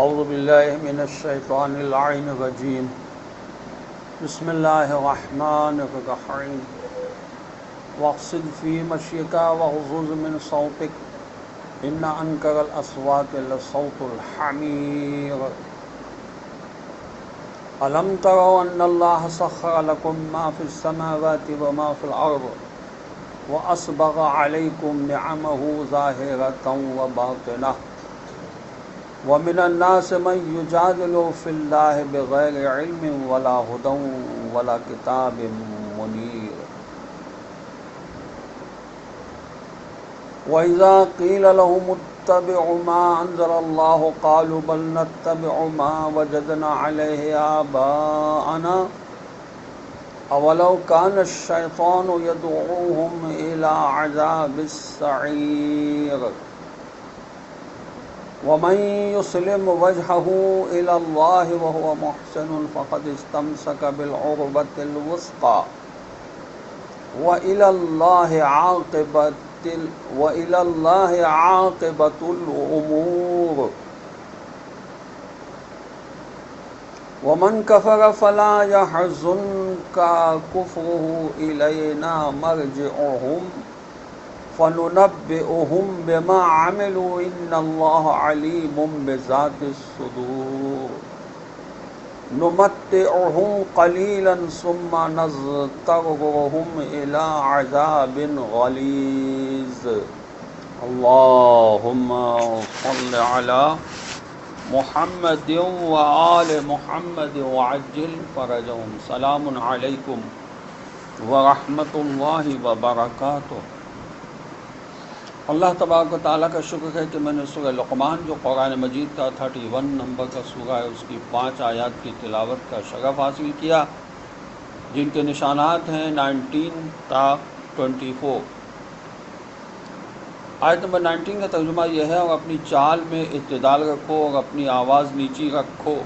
اعوذ باللہ من الشیطان اللعین الرجیم بسم اللہ الرحمن الرحیم واقصد فی مشیک واغضض من صوتک ان انکر الاصوات لصوت الحمیر الم تروا ان اللہ سخر لکم ما فی السماوات وما فی الارض واسبغ علیکم نعمہ ظاہرۃ وباطنہ ومن الناس من يجادل في الله بغير علم ولا هدى ولا كتاب منير وإذا قيل لهم اتبعوا ما أنزل الله قالوا بل نتبع ما وجدنا عليه آباءنا أولو كان الشيطان يدعوهم إلى عذاب السعير ومن يسلم وجهه إلى الله وهو محسن فقد استمسك بالعروة الوثقى وإلى الله عاقبة الأمور ومن كفر فلا يحزنك كفره إلينا مرجعهم فَنُنَبِّئُهُمْ بِمَا عَمِلُوا إِنَّ اللَّهَ عَلِيمٌ بِذَاتِ الصُّدُورِ نُمَتِّعُهُمْ قَلِيلًا ثُمَّ نَضْطَرُّهُمْ إِلَى عَذَابٍ غَلِيظٍ اللهم صل على محمد وآل محمد وعجل فرجهم سلام علیکم ورحمۃ اللہ وبرکاتہ۔ اللہ تبارک و تعالیٰ کا شکر ہے کہ میں نے سورہ لقمان جو قرآن مجید کا 31 نمبر کا سورہ ہے اس کی 5 آیات کی تلاوت کا شرف حاصل کیا، جن کے نشانات ہیں 19 تا 24۔ آیت نمبر 19 کا ترجمہ یہ ہے: اور اپنی چال میں اعتدال رکھو اور اپنی آواز نیچی رکھو۔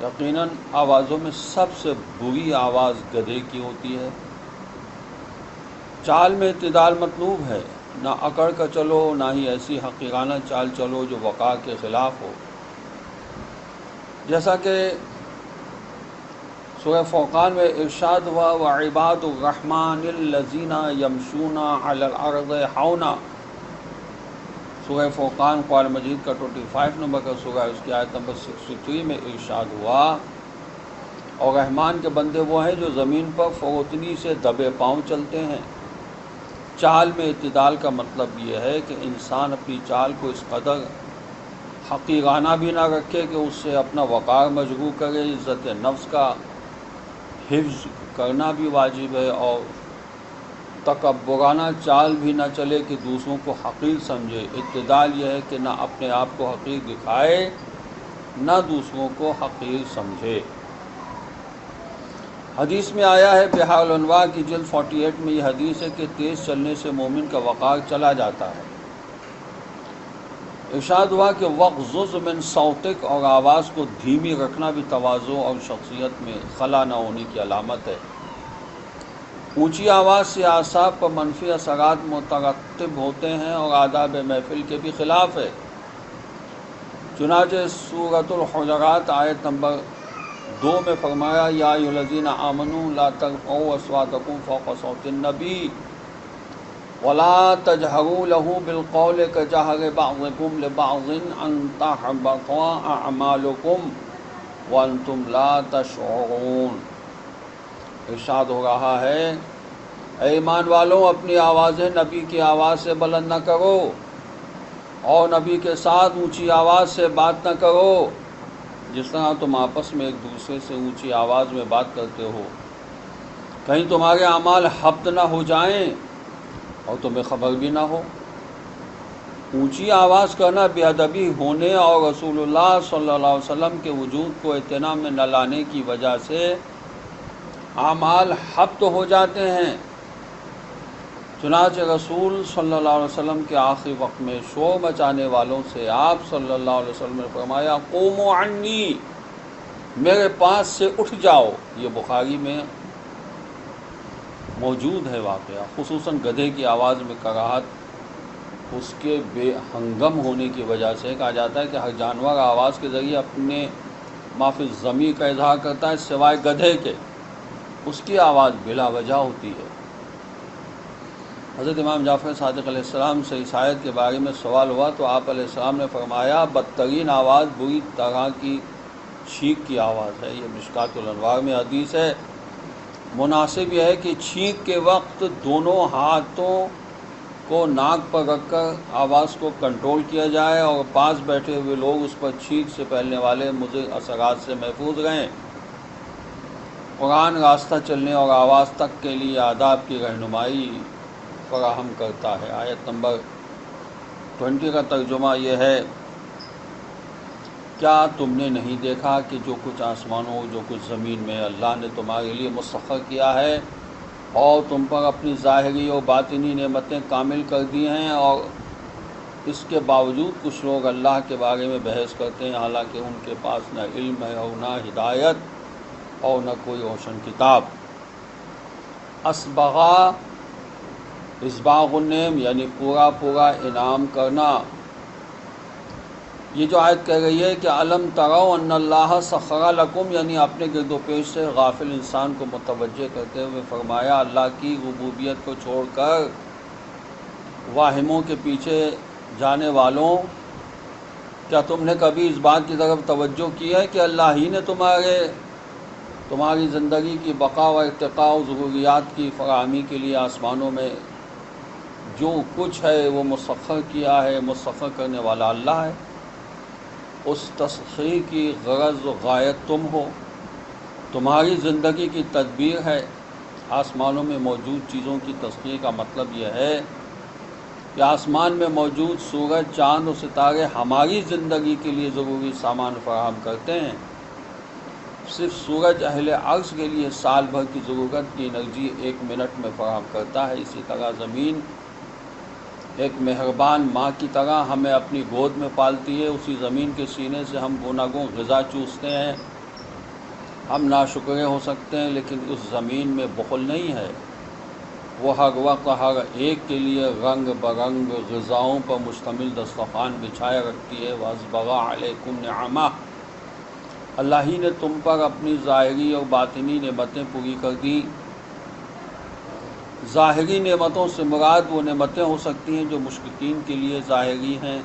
یقیناً آوازوں میں سب سے بری آواز گدھے کی ہوتی ہے۔ چال میں اعتدال مطلوب ہے، نہ اکڑ کر چلو، نہ ہی ایسی حقیرانہ چال چلو جو وقار کے خلاف ہو۔ جیسا کہ سورہ فرقان میں ارشاد ہوا: وَعِبَادُ الرَّحْمَٰنِ الَّذِينَ يَمْشُونَ عَلَى الْأَرْضِ حَوْنًا۔ سورہ فرقان قرآن مجید کا 25 نمبر کا سورہ ہے، اس کی آیت نمبر 63 میں ارشاد ہوا: اور رحمان کے بندے وہ ہیں جو زمین پر فروتنی سے دبے پاؤں چلتے ہیں۔ چال میں اعتدال کا مطلب یہ ہے کہ انسان اپنی چال کو اس قدر حقیرانہ بھی نہ رکھے کہ اس سے اپنا وقار مجروح کرے۔ عزت نفس کا حفظ کرنا بھی واجب ہے، اور تکبرانہ چال بھی نہ چلے کہ دوسروں کو حقیر سمجھے۔ اعتدال یہ ہے کہ نہ اپنے آپ کو حقیر دکھائے، نہ دوسروں کو حقیر سمجھے۔ حدیث میں آیا ہے، بحار الانوار کی جلد 48 میں یہ حدیث ہے کہ تیز چلنے سے مومن کا وقار چلا جاتا ہے۔ ارشاد ہوا کہ وَغْضُضْ مِن صَوْتِكَ، اور آواز کو دھیمی رکھنا بھی تواضع اور شخصیت میں خلا نہ ہونے کی علامت ہے۔ اونچی آواز سے اعصاب پر منفی اثرات مترتب ہوتے ہیں اور آداب محفل کے بھی خلاف ہے۔ چنانچہ سورۃ الحجرات آیت نمبر 2 میں فرمایا: یا ایھا الذین آمنوا لا ترفعوا اصواتکم فوق صوت النبی ولا تجہروا لہ بالقول کجہر بعضکم لبعض ان تحبط اعمالکم وانتم لا تشعرون۔ ارشاد ہو رہا ہے، اے ایمان والوں، اپنی آوازیں نبی کی آواز سے بلند نہ کرو، اور نبی کے ساتھ اونچی آواز سے بات نہ کرو، جس طرح تم آپس میں ایک دوسرے سے اونچی آواز میں بات کرتے ہو، کہیں تمہارے اعمال حبط نہ ہو جائیں اور تمہیں خبر بھی نہ ہو۔ اونچی آواز کرنا بے ادبی ہونے اور رسول اللہ صلی اللہ علیہ وسلم کے وجود کو اعتنا میں نہ لانے کی وجہ سے اعمال حبط ہو جاتے ہیں۔ چنانچہ رسول صلی اللہ علیہ وسلم کے آخری وقت میں شور مچانے والوں سے آپ صلی اللہ علیہ وسلم نے فرمایا: قوموا عنی، میرے پاس سے اٹھ جاؤ۔ یہ بخاری میں موجود ہے واقعہ، خصوصاً گدھے کی آواز میں کراہت اس کے بے ہنگم ہونے کی وجہ سے کہا جاتا ہے کہ ہر جانور آواز کے ذریعے اپنے معافی ضمیع کا اظہار کرتا ہے سوائے گدھے کے، اس کی آواز بلا وجہ ہوتی ہے۔ حضرت امام جعفر صادق علیہ السلام سے اس آیت کے بارے میں سوال ہوا تو آپ علیہ السلام نے فرمایا بدترین آواز بری طرح کی چھینک کی آواز ہے۔ یہ مشکات الانوار میں حدیث ہے۔ مناسب یہ ہے کہ چھینک کے وقت دونوں ہاتھوں کو ناک پر رکھ کر آواز کو کنٹرول کیا جائے اور پاس بیٹھے ہوئے لوگ اس پر چھینک سے پھیلنے والے مضر اثرات سے محفوظ رہیں۔ قرآن راستہ چلنے اور آواز تک کے لیے آداب کی رہنمائی فراہم کرتا ہے۔ آیت نمبر 20 کا ترجمہ یہ ہے، کیا تم نے نہیں دیکھا کہ جو کچھ آسمانوں جو کچھ زمین میں اللہ نے تمہارے لیے مسخر کیا ہے اور تم پر اپنی ظاہری اور باطنی نعمتیں کامل کر دی ہیں، اور اس کے باوجود کچھ لوگ اللہ کے بارے میں بحث کرتے ہیں حالانکہ ان کے پاس نہ علم ہے اور نہ ہدایت اور نہ کوئی روشن کتاب۔ اسبغا اسباغ النعم یعنی پورا پورا انعام کرنا۔ یہ جو آیت کہہ رہی ہے کہ علم تروا ان اللہ سخر لکم، یعنی اپنے گرد و پیش سے غافل انسان کو متوجہ کرتے ہوئے فرمایا اللہ کی ربوبیت کو چھوڑ کر واہموں کے پیچھے جانے والوں، کیا تم نے کبھی اس بات کی طرف توجہ کی ہے کہ اللہ ہی نے تمہاری زندگی کی بقا و ارتقاء و ضروریات کی فراہمی کے لیے آسمانوں میں جو کچھ ہے وہ مسخر کیا ہے۔ مسخر کرنے والا اللہ ہے، اس تسخیر کی غرض و غایت تم ہو، تمہاری زندگی کی تدبیر ہے۔ آسمانوں میں موجود چیزوں کی تسخیر کا مطلب یہ ہے کہ آسمان میں موجود سورج، چاند و ستارے ہماری زندگی کے لیے ضروری سامان فراہم کرتے ہیں۔ صرف سورج اہل عرش کے لیے سال بھر کی ضرورت کی انرجی 1 منٹ میں فراہم کرتا ہے۔ اسی طرح زمین ایک مہربان ماں کی طرح ہمیں اپنی گود میں پالتی ہے۔ اسی زمین کے سینے سے ہم گوناگون غذا چوستے ہیں۔ ہم ناشکرے ہو سکتے ہیں لیکن اس زمین میں بخل نہیں ہے، وہ ہر وقت ہر ایک کے لیے رنگ برنگ غذاؤں پر مشتمل دسترخوان بچھائے رکھتی ہے۔ وَأَسْبَغَ عَلَيْكُمْ نِعَمَهُ، اللہ ہی نے تم پر اپنی ظاہری اور باطنی نعمتیں پوری کر دیں۔ ظاہری نعمتوں سے مراد وہ نعمتیں ہو سکتی ہیں جو مشرکین کے لیے ظاہری ہیں،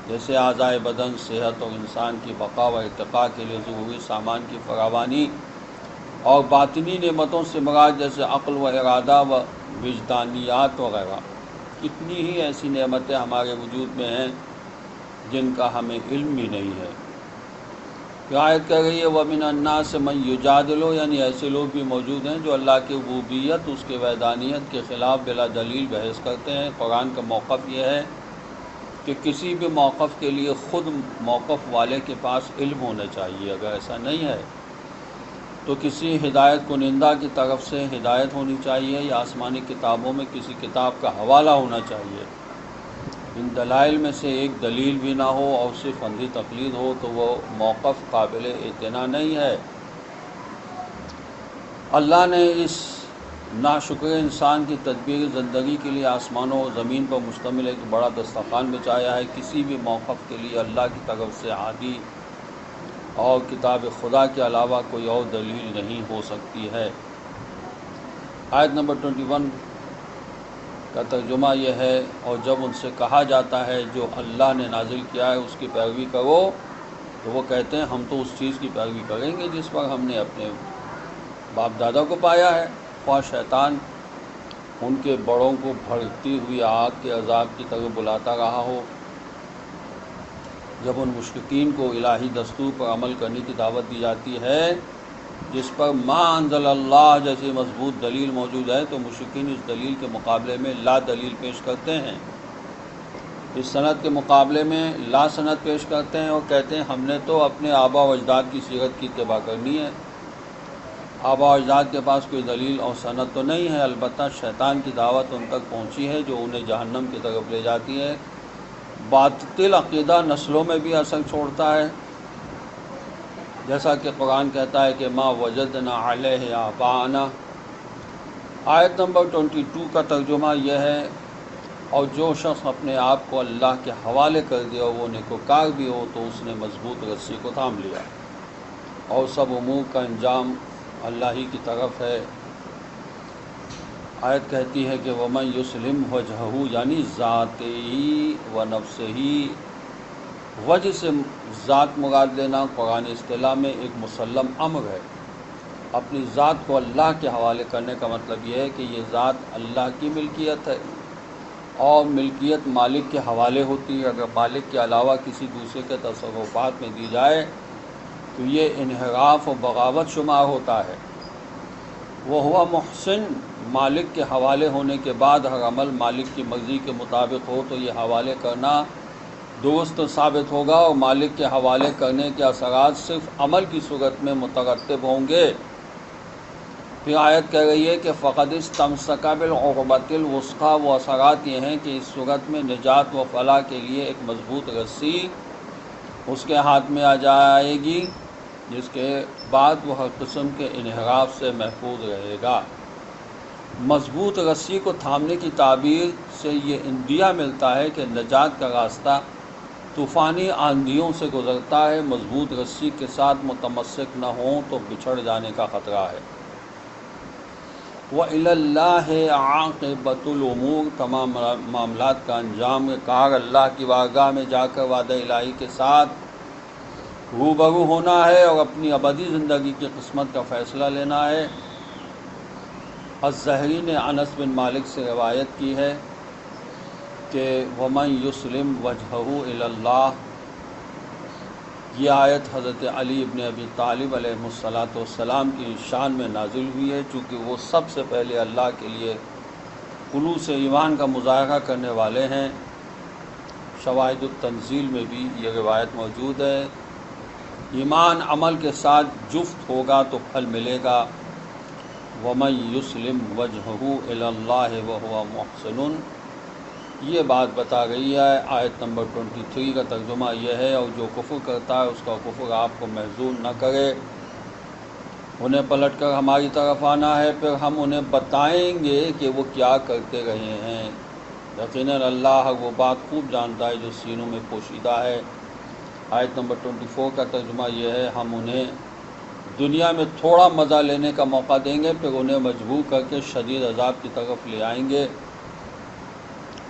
جیسے اعضائے بدن، صحت اور انسان کی بقا و ارتقاء کے لیے ضروری سامان کی فراوانی، اور باطنی نعمتوں سے مراد جیسے عقل و ارادہ و وجدانیات وغیرہ۔ کتنی ہی ایسی نعمتیں ہمارے وجود میں ہیں جن کا ہمیں علم بھی نہیں ہے۔ یہ آیت کہہ رہی ہے وَمِنَ النَّاسِ مَن يُجَادِلُ، یعنی ایسے لوگ بھی موجود ہیں جو اللہ کی ربوبیت، اس کے وحدانیت کے خلاف بلا دلیل بحث کرتے ہیں۔ قرآن کا موقف یہ ہے کہ کسی بھی موقف کے لیے خود موقف والے کے پاس علم ہونا چاہیے، اگر ایسا نہیں ہے تو کسی ہدایت کنندہ کی طرف سے ہدایت ہونی چاہیے یا آسمانی کتابوں میں کسی کتاب کا حوالہ ہونا چاہیے۔ ان دلائل میں سے ایک دلیل بھی نہ ہو اور صرف اندھی تقلید ہو تو وہ موقف قابل اعتنا نہیں ہے۔ اللہ نے اس ناشکر انسان کی تدبیر زندگی کے لیے آسمانوں اور زمین پر مشتمل ایک بڑا دسترخوان بچایا ہے۔ کسی بھی موقف کے لیے اللہ کی طرف سے عادی اور کتاب خدا کے علاوہ کوئی اور دلیل نہیں ہو سکتی ہے۔ آیت نمبر 21 کا ترجمہ یہ ہے، اور جب ان سے کہا جاتا ہے جو اللہ نے نازل کیا ہے اس کی پیروی کرو تو وہ کہتے ہیں ہم تو اس چیز کی پیروی کریں گے جس پر ہم نے اپنے باپ دادا کو پایا ہے، خواہ شیطان ان کے بڑوں کو بھڑکتی ہوئی آگ کے عذاب کی طرف بلاتا رہا ہو۔ جب ان مشرکین کو الہی دستور پر عمل کرنے کی دعوت دی جاتی ہے جس پر ما انزل اللہ جیسی مضبوط دلیل موجود ہے تو مشرکین اس دلیل کے مقابلے میں لا دلیل پیش کرتے ہیں، اس سند کے مقابلے میں لا سند پیش کرتے ہیں اور کہتے ہیں ہم نے تو اپنے آبا و اجداد کی سیرت کی اتباع کرنی ہے۔ آبا و اجداد کے پاس کوئی دلیل اور سند تو نہیں ہے، البتہ شیطان کی دعوت ان تک پہنچی ہے جو انہیں جہنم کی طرف لے جاتی ہے۔ باطل عقیدہ نسلوں میں بھی اثر چھوڑتا ہے، جیسا کہ قرآن کہتا ہے کہ ما وجدنا علیہ آباءنا۔ آیت نمبر 22 کا ترجمہ یہ ہے اور جو شخص اپنے آپ کو اللہ کے حوالے کر دیا وہ نیکوکار بھی ہو تو اس نے مضبوط رسی کو تھام لیا، اور سب امور کا انجام اللہ ہی کی طرف ہے۔ آیت کہتی ہے کہ وَمَن يُسْلِمْ وَجْهَهُ، یعنی ذات ہی و نفس ہی، وجہ سے ذات مراد لینا قرآن اصطلاح میں ایک مسلم امر ہے۔ اپنی ذات کو اللہ کے حوالے کرنے کا مطلب یہ ہے کہ یہ ذات اللہ کی ملکیت ہے، اور ملکیت مالک کے حوالے ہوتی ہے۔ اگر مالک کے علاوہ کسی دوسرے کے تصرفات میں دی جائے تو یہ انحراف و بغاوت شمار ہوتا ہے۔ وہ ہوا محسن، مالک کے حوالے ہونے کے بعد ہر عمل مالک کی مرضی کے مطابق ہو تو یہ حوالے کرنا درست ثابت ہوگا، اور مالک کے حوالے کرنے کے اثرات صرف عمل کی صورت میں مترتب ہوں گے۔ پھر آیت کہہ رہی ہے کہ فقد استمسک بالعروۃ الوثقی، وہ اثرات یہ ہیں کہ اس صورت میں نجات و فلاح کے لیے ایک مضبوط رسی اس کے ہاتھ میں آ جائے گی، جس کے بعد وہ ہر قسم کے انحراف سے محفوظ رہے گا۔ مضبوط رسی کو تھامنے کی تعبیر سے یہ اندیا ملتا ہے کہ نجات کا راستہ طوفانی آندھیوں سے گزرتا ہے، مضبوط رسی کے ساتھ متمسک نہ ہوں تو بچھڑ جانے کا خطرہ ہے۔ وَإِلَى اللَّهِ عَاقِبَةُ الْأُمُورِ، تمام معاملات کا انجام کار اللہ کی بارگاہ میں جا کر وعدہ الہی کے ساتھ روبرو ہونا ہے اور اپنی ابدی زندگی کی قسمت کا فیصلہ لینا ہے۔ الزہری نے انس بن مالک سے روایت کی ہے کہ وَمَن يُسْلِمْ وَجْهَهُ إِلَى اللَّهِ، یہ آیت حضرت علی ابن ابی طالب علیہ السلام کی شان میں نازل ہوئی ہے، چونکہ وہ سب سے پہلے اللہ کے لیے خلوص ایمان کا مظاہرہ کرنے والے ہیں۔ شواہد التنزیل میں بھی یہ روایت موجود ہے۔ ایمان عمل کے ساتھ جفت ہوگا تو پھل ملے گا۔ وَمَن يُسْلِمْ وَجْهَهُ إِلَى اللَّهِ وَهُوَ مُحْسِنٌ، یہ بات بتا گئی ہے۔ آیت نمبر 23 کا ترجمہ یہ ہے، اور جو کفر کرتا ہے اس کا کفر آپ کو محزون نہ کرے، انہیں پلٹ کر ہماری طرف آنا ہے، پھر ہم انہیں بتائیں گے کہ وہ کیا کرتے رہے ہیں۔ یقیناً اللہ ہر وہ بات خوب جانتا ہے جو سینوں میں پوشیدہ ہے۔ آیت نمبر 24 کا ترجمہ یہ ہے، ہم انہیں دنیا میں تھوڑا مزہ لینے کا موقع دیں گے، پھر انہیں مجبور کر کے شدید عذاب کی طرف لے آئیں گے۔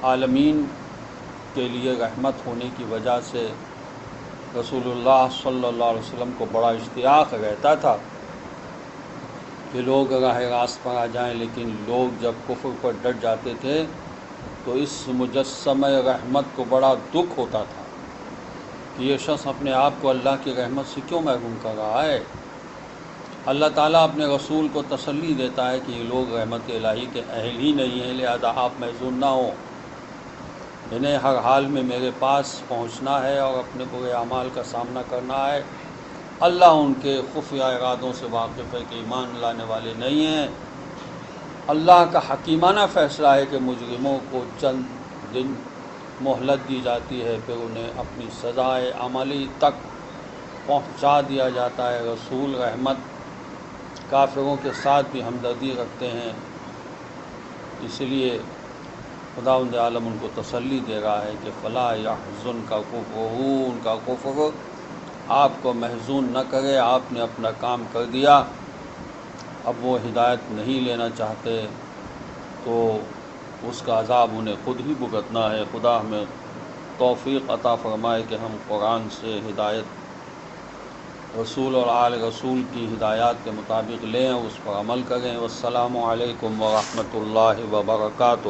عالمین کے لیے رحمت ہونے کی وجہ سے رسول اللہ صلی اللہ علیہ وسلم کو بڑا اشتیاق رہتا تھا کہ لوگ راہ راست پر آ جائیں، لیکن لوگ جب کفر پر ڈٹ جاتے تھے تو اس مجسمہ رحمت کو بڑا دکھ ہوتا تھا کہ یہ شخص اپنے آپ کو اللہ کی رحمت سے کیوں محروم کر رہا ہے۔ اللہ تعالیٰ اپنے رسول کو تسلی دیتا ہے کہ یہ لوگ رحمت الہی کے اہل ہی نہیں ہیں، لہذا آپ محزون نہ ہوں، انہیں ہر حال میں میرے پاس پہنچنا ہے اور اپنے برے اعمال کا سامنا کرنا ہے۔ اللہ ان کے خفیہ ارادوں سے واقف ہے کہ ایمان لانے والے نہیں ہیں۔ اللہ کا حکیمانہ فیصلہ ہے کہ مجرموں کو چند دن مہلت دی جاتی ہے، پھر انہیں اپنی سزائے عملی تک پہنچا دیا جاتا ہے۔ رسول رحمت کافروں کے ساتھ بھی ہمدردی رکھتے ہیں، اس لیے خداوند عالم ان کو تسلی دے رہا ہے کہ فلا یحزنک کفرہ، ان کا کفر آپ کو محزون نہ کرے، آپ نے اپنا کام کر دیا، اب وہ ہدایت نہیں لینا چاہتے تو اس کا عذاب انہیں خود ہی بھگتنا ہے۔ خدا ہمیں توفیق عطا فرمائے کہ ہم قرآن سے ہدایت رسول اور آل رسول کی ہدایات کے مطابق لیں، اس پر عمل کریں۔ والسلام علیکم ورحمۃ اللہ وبرکاتہ۔